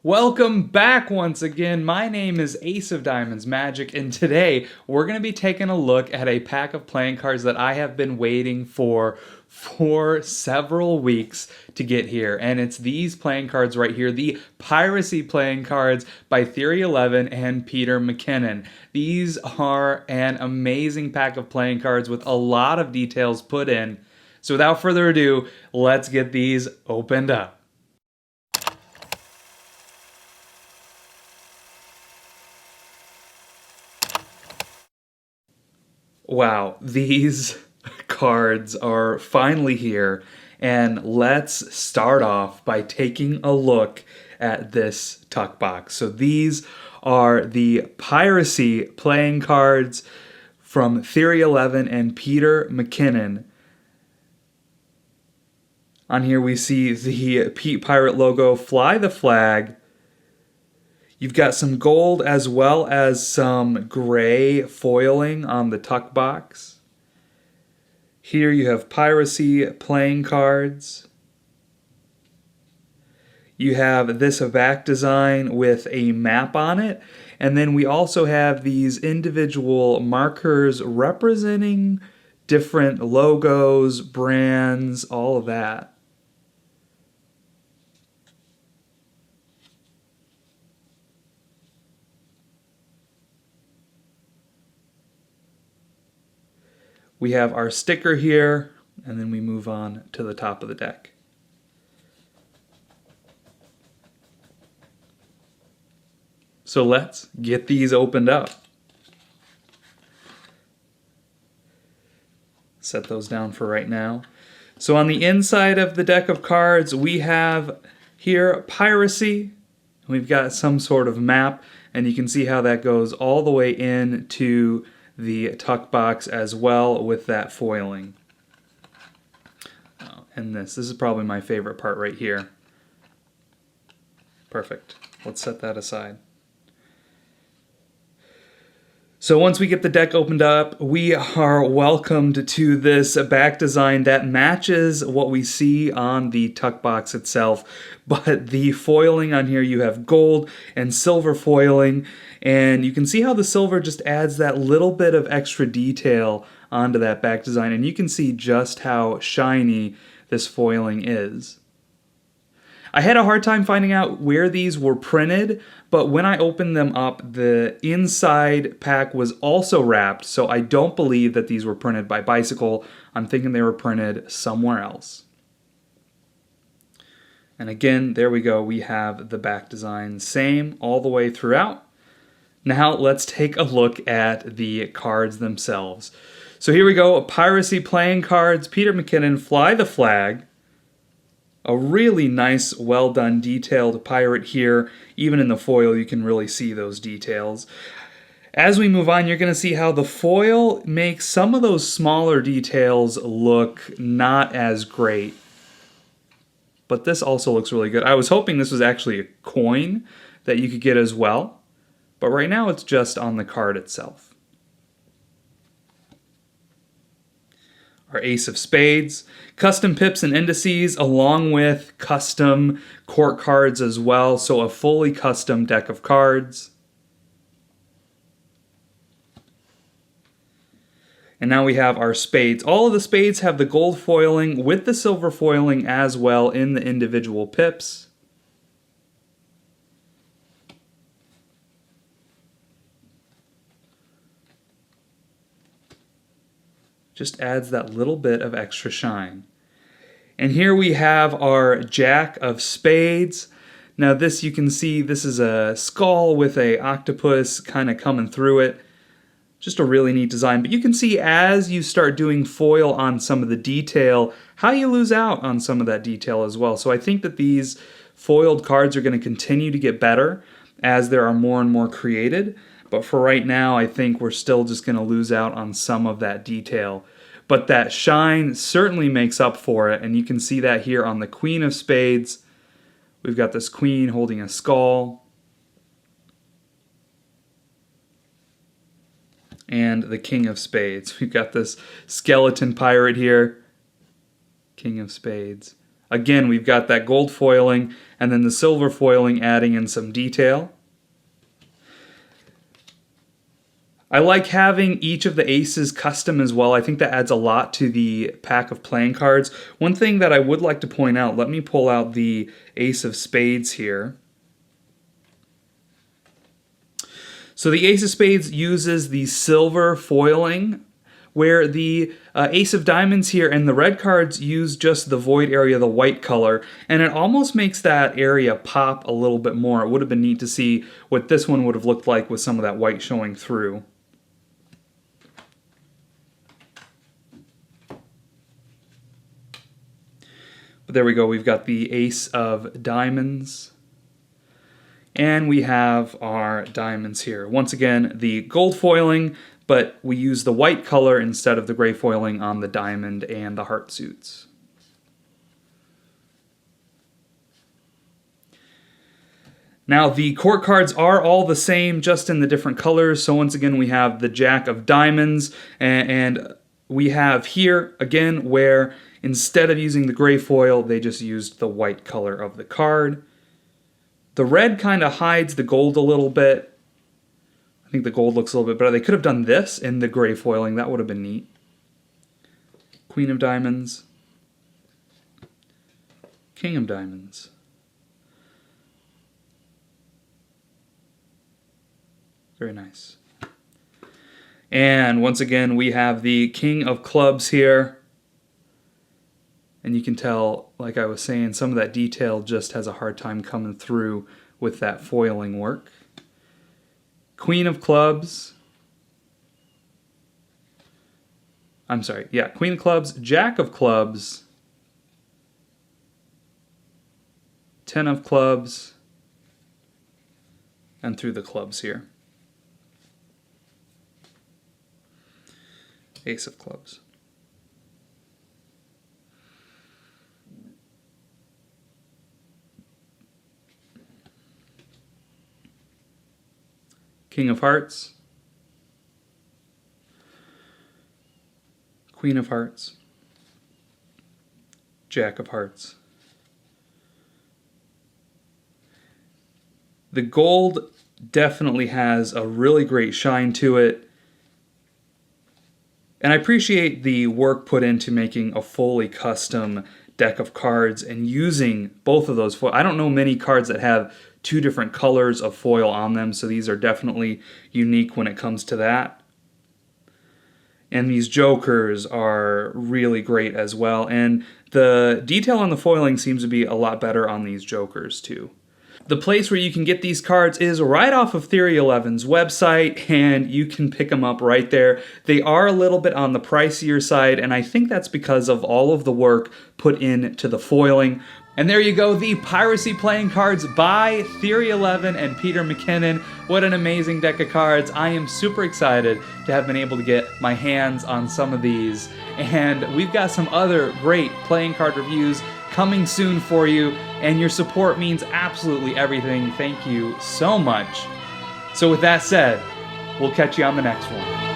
Welcome back once again. My name is Ace of Diamonds Magic, and today we're going to be taking a look at a pack of playing cards that I have been waiting for several weeks to get here. And it's these playing cards right here, the Piracy playing cards by Theory11 and Peter McKinnon. These are an amazing pack of playing cards with a lot of details put in. So without further ado, let's get these opened up. Wow, these cards are finally here, and let's start off by taking a look at this tuck box. So these are the Piracy playing cards from Theory11 and Peter McKinnon. On here we see the Pete Pirate logo, Fly the Flag. You've got some gold as well as some gray foiling on the tuck box. Here you have Piracy playing cards. You have this back design with a map on it. And then we also have these individual markers representing different logos, brands, all of that. We have our sticker here, and then we move on to the top of the deck. So let's get these opened up. Set those down for right now. So on the inside of the deck of cards, we have here Piracy. We've got some sort of map, and you can see how that goes all the way into the tuck box as well with that foiling. And this is probably my favorite part right here. Perfect. Let's set that aside. So once we get the deck opened up, we are welcomed to this back design that matches what we see on the tuck box itself. But the foiling on here, you have gold and silver foiling, and you can see how the silver just adds that little bit of extra detail onto that back design, and you can see just how shiny this foiling is. I had a hard time finding out where these were printed, but when I opened them up, the inside pack was also wrapped, so I don't believe that these were printed by Bicycle. I'm thinking they were printed somewhere else. And again, there we go. We have the back design, same all the way throughout. Now let's take a look at the cards themselves. So here we go, Piracy playing cards, Peter McKinnon, Fly the Flag. A really nice, well done, detailed pirate here. Even in the foil, you can really see those details. As we move on, you're going to see how the foil makes some of those smaller details look not as great. But this also looks really good. I was hoping this was actually a coin that you could get as well. But right now, it's just on the card itself. Our Ace of Spades, custom pips and indices, along with custom court cards as well, so a fully custom deck of cards. And now we have our spades. All of the spades have the gold foiling with the silver foiling as well in the individual pips. Just adds that little bit of extra shine. And here we have our Jack of Spades. Now this, you can see, this is a skull with a octopus kind of coming through it. Just a really neat design. But you can see as you start doing foil on some of the detail, how you lose out on some of that detail as well. So I think that these foiled cards are going to continue to get better as there are more and more created. But for right now, I think we're still just going to lose out on some of that detail. But that shine certainly makes up for it, and you can see that here on the Queen of Spades. We've got this queen holding a skull. And the King of Spades. We've got this skeleton pirate here. King of Spades. Again, we've got that gold foiling and then the silver foiling adding in some detail. I like having each of the aces custom as well. I think that adds a lot to the pack of playing cards. One thing that I would like to point out, let me pull out the Ace of Spades here. So the Ace of Spades uses the silver foiling, where the Ace of Diamonds here and the red cards use just the void area, the white color, and it almost makes that area pop a little bit more. It would have been neat to see what this one would have looked like with some of that white showing through. But there we go, we've got the Ace of Diamonds. And we have our diamonds here. Once again, the gold foiling, but we use the white color instead of the gray foiling on the diamond and the heart suits. Now the court cards are all the same, just in the different colors. So once again, we have the Jack of Diamonds, and we have here, again, where instead of using the gray foil, they just used the white color of the card. The red kind of hides the gold a little bit. I think the gold looks a little bit better. They could have done this in the gray foiling. That would have been neat. Queen of Diamonds. King of Diamonds. Very nice. And once again, we have the King of Clubs here. And you can tell, like I was saying, some of that detail just has a hard time coming through with that foiling work. Queen of Clubs. I'm sorry, yeah, Queen of Clubs, Jack of Clubs, 10 of Clubs, and through the clubs here. Ace of Clubs. King of Hearts, Queen of Hearts, Jack of Hearts. The gold definitely has a really great shine to it, and I appreciate the work put into making a fully custom deck of cards and using both of those foil. I don't know many cards that have two different colors of foil on them, so these are definitely unique when it comes to that. And these jokers are really great as well, and the detail on the foiling seems to be a lot better on these jokers too. The place where you can get these cards is right off of Theory11's website, and you can pick them up right there. They are a little bit on the pricier side, and I think that's because of all of the work put into the foiling. And there you go, the Piracy playing cards by Theory11 and Peter McKinnon. What an amazing deck of cards. I am super excited to have been able to get my hands on some of these. And we've got some other great playing card reviews coming soon for you, and your support means absolutely everything. Thank you so much. So with that said, we'll catch you on the next one.